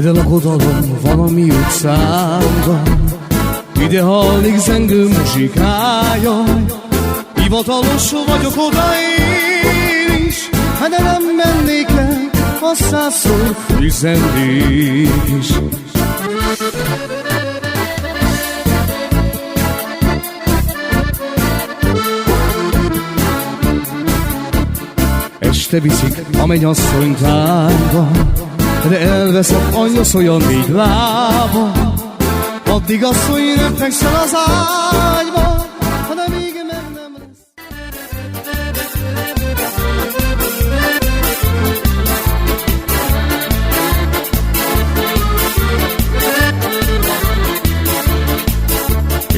Vedd el aggodalom valami utcámban, ide hallik zengő muzsikája. Hivatalos vagyok oda én is, de nem mennék el, ha 100-szor üzennék is. Este viszik a mennyasszonytárba, de elveszek anyja szolyan négy lába. Addig asszony röpfekszel az ágyba, de még meg nem lesz.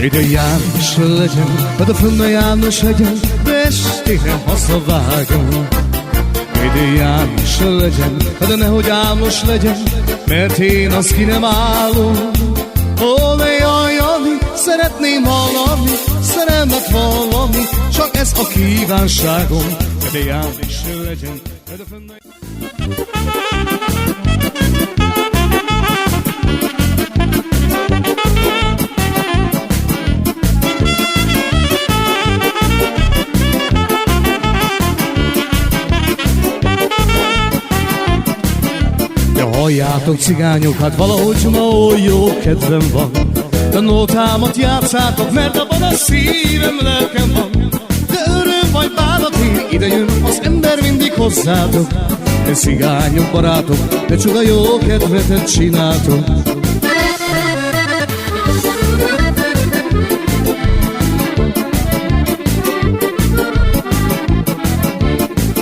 Ide János legyen, de fönn a János legyen, de estére hazavágom. Ide János legyen, de nehogy János legyen, mert én az ki nem állom. Ó, de jajjani, szeretném hallani, szerelmet vallani, csak ez a kívánságom. Ide János legyen, de fönn a... Halljátok cigányok, hát valahogy ma oly jó kedvem van. De nótámat játszátok, mert abban a szívem, lelkem van. De öröm vagy bánat ér, ide jön az ember mindig hozzátok. De cigányok barátok, de csuda jó kedvetet csináltok.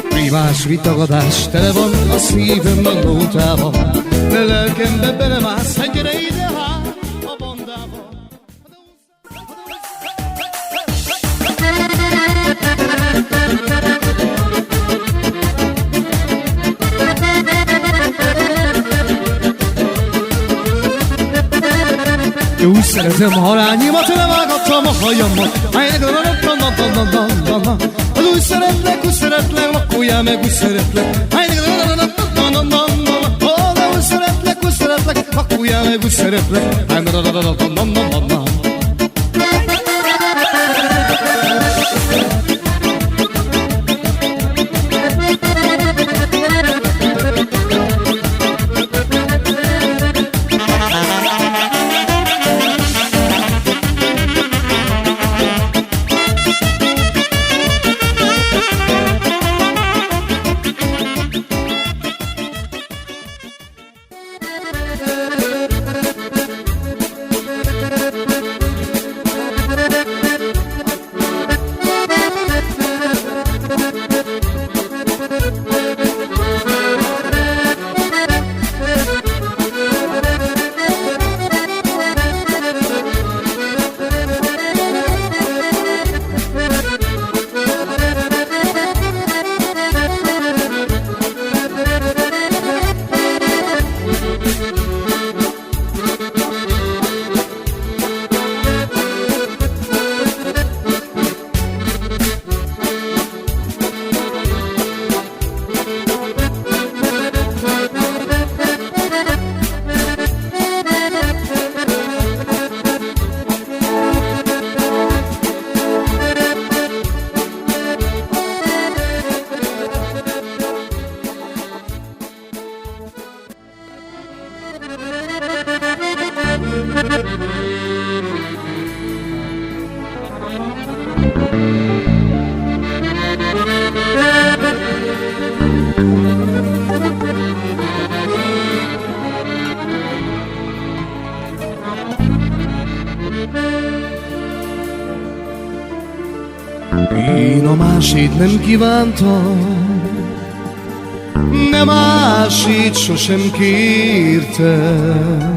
Privás vitagadás, tele van a szívem a nótával, de lelkembe belemász, hát gyere ide hát a bandába. Úgy szeretem a halányimat, levágattam a hajammat. Úgy szeretlek, lakoljál meg, úgy szeretlek. Úgy szeretlek, lakoljál meg, úgy szeretlek. Én a másét nem kívántam, nem másét sosem kértem.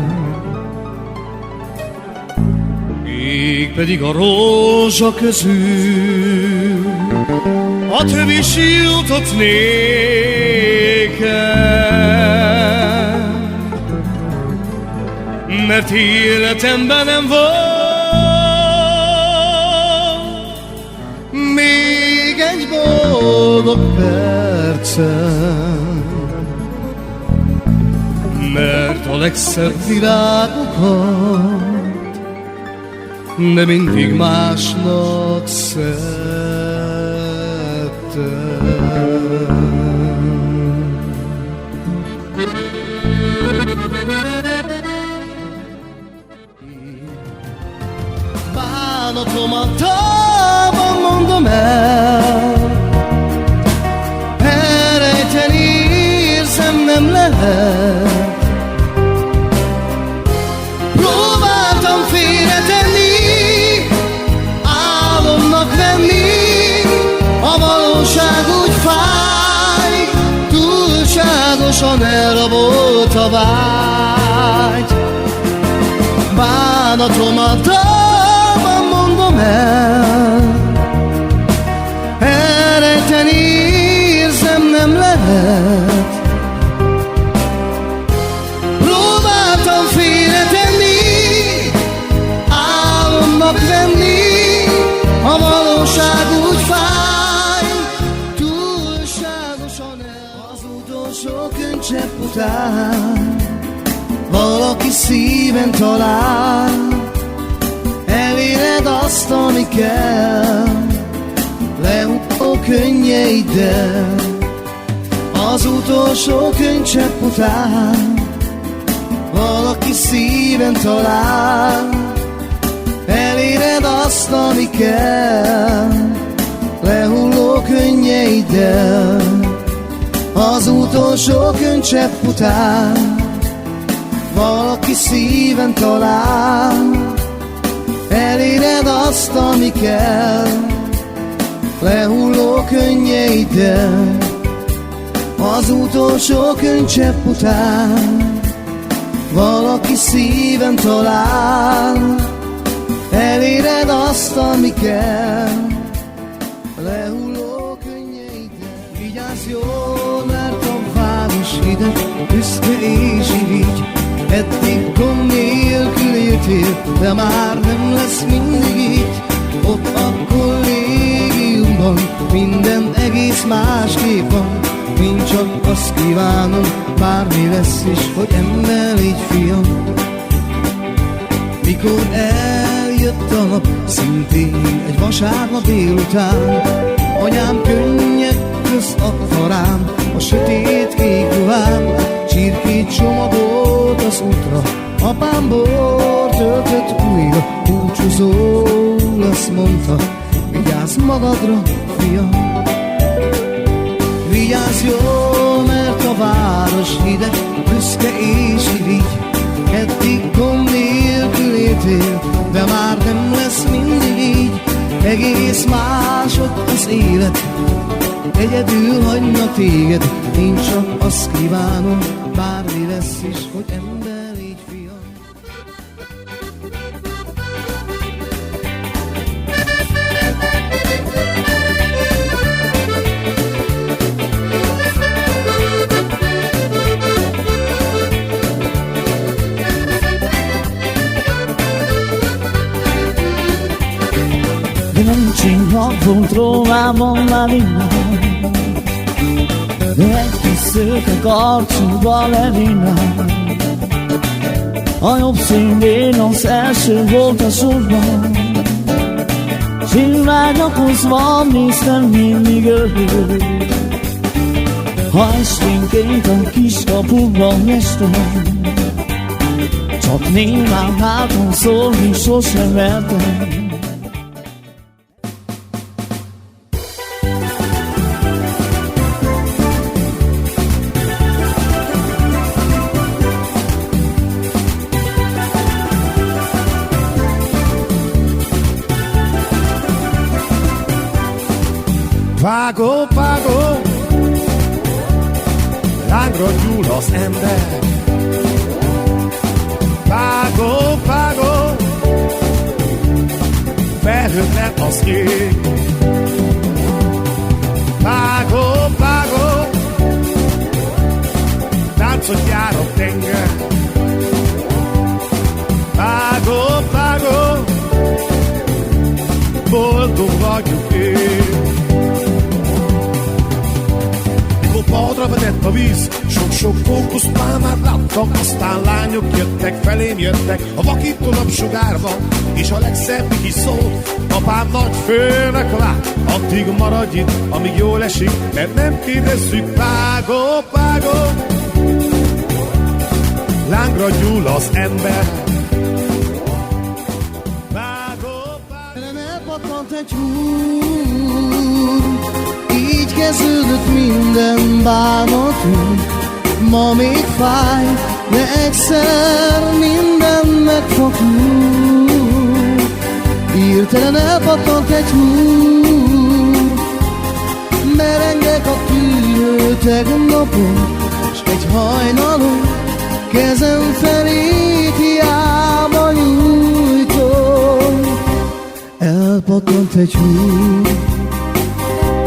Mégpedig a rózsa közül a több is jutott nékem, mert életemben nem volt még egy boldog percem, mert a legszebb virágokat, de mindig másnak szedtem. Bánatomat távol mondom el, elrejteni érzem nem lehet. Próbáltam félretenni, álomnak venni, a valóság úgy fáj, túlságosan elrabolt a vágy. Bánatomat távol mondom el, elrejteni érzem nem lehet. Próbáltam félretenni, álomnak venni, a valóság úgy fáj, túlságosan el. Az utolsó könycsepp után valaki szíven talál, eléred azt, ami kell, lehulló könnyeiddel. Az utolsó könycsepp után valaki szíven talál, eléred azt, ami kell, lehulló könnyeiddel. Az utolsó könycsepp után valaki szíven talál, eléred azt, ami kell, lehulló könnyeiddel. Az utolsó könycsepp után valaki szíven talál, eléred azt, ami kell, lehulló könnyeiddel. Vigyázz jól, mert a város hideg, büszke és irigy. Eddig gond nélkül éltél, de már nem lesz mindig így. Ott a kollégiumban minden egész másképp van. Én csak azt kívánom, bármi lesz is, hogy ember légy, fiam. Mikor eljött a nap, szintén egy vasárnap délután, anyám könnyek közt adta rám a sötét kék ruhám. Csirkét csomagolt az útra, apám bort töltött újra. Búcsúzól azt mondta, vigyázz magadra, fiam. Vigyázz jól, mert a város hideg, büszke és irigy. Eddig gond nélkül éltél, de már nem lesz mindig így. Egész másod az élet, egyedül hagyna téged. Én csak azt kívánom, bármi lesz is, hogy ember légy, fiam. De nem csinnak volt Rómában már innen, de egy kis szőke karcsúval elinnel. A jobb színén az első volt a sorban, Zsilványakozva néztem mindig őt. Ha esténként a kiskapuban estem, csak némán háton szólni sosem mertem. Vágó, vágó, lángra gyúl az ember. Vágó, vágó, felhőtlen az ég. Vágó, vágó, táncot jár a tenger. Vágó, vágó, boldog vagyok én. Padra vetett a víz, sok sok fókuszpálmát láttam, aztán lányok jöttek, felém jöttek, a vakító napsugárban, és a legszebbik is szólt, apám nagy főnek lát, addig maradj itt, amíg jól esik, mert nem kérdezzük, págó, págó. Lángra gyúl az ember. Págó, págó. Elpattant egy húr, így kezdődött minden bánatunk. Ma még fáj, de egyszer minden meg fog múlni. Hirtelen elpattant egy húr, merengek a tűnő tegnapon, s egy hajnalon kezem felé hiába nyújtom. Elpattant egy húr,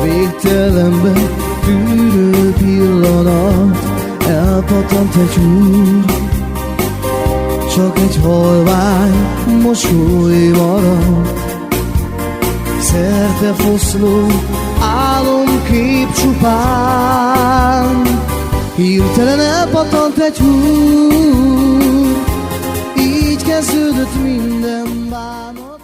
végtelenben tűrő pillanat. Elpattant egy húr, csak egy halvány mosoly marad. Szerte foszló álomkép csupán. Hirtelen elpattant egy húr, így kezdődött minden bánat.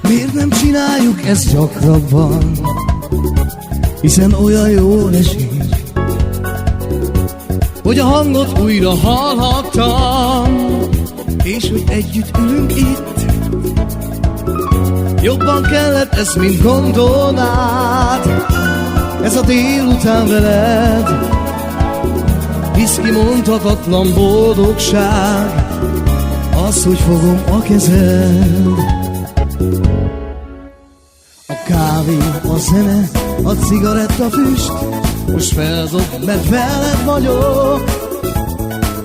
Miért nem csináljuk ezt gyakrabban? Hiszen olyan jól esik, hogy a hangot újra hallhattam, és hogy együtt ülünk itt. Jobban kellett ezt, mint gondolnád, ez a délután veled, hisz kimondhatatlan boldogság, az, hogy fogom a kezed. A kávé, a zene, a cigarettafüst most feldob, mert veled vagyok.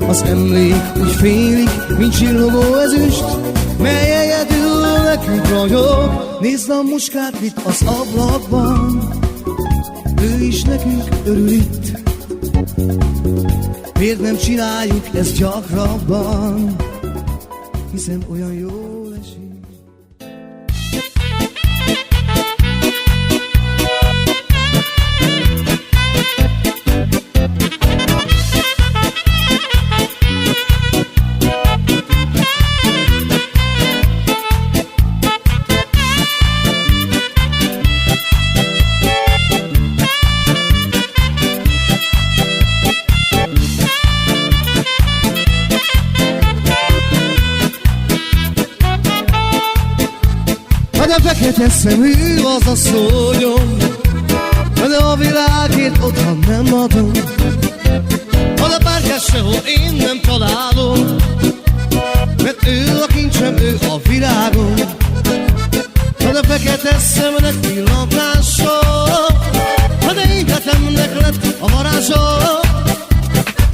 Az emlék úgy félig, mint csillogó ezüst, mely egyedül nekünk ragyog. Nézd a muskát itt az ablakban, ő is nekünk örül itt. Miért nem csináljuk ezt gyakrabban, hiszen olyan jól esik. A fekete szemű az a szóljon, de a világért otthon nem adom. Az a párkás sehol én nem találom, mert ő a kincsem, ő a világom. Az a fekete szemnek pillantása, de életemnek lett a varázsa.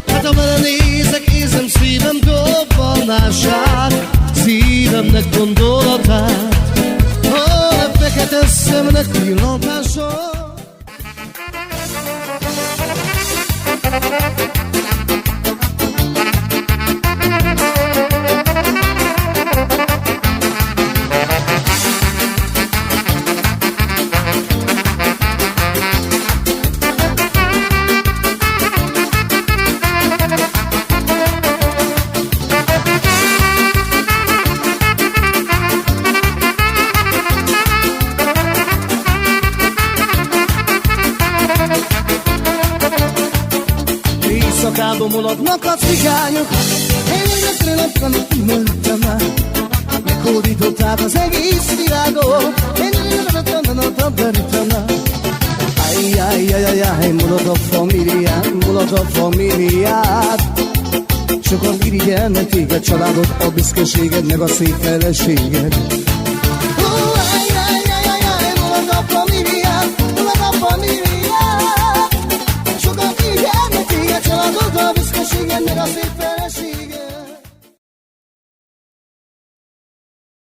Hát ha vele nézek, érzem szívem dobbanását, szívemnek gondolatát. A fekete szemnek pillantása. Éjszakában mulatnak a cigányok, én énekre napban kimondtam már, meghódították az egész világot, én énekre napban. Ajjajjajjajjaj, mulat a familiát, mulat a familiát. Sokan irigyelnek téged, családod, a büszkeséged, meg a szép feleséged.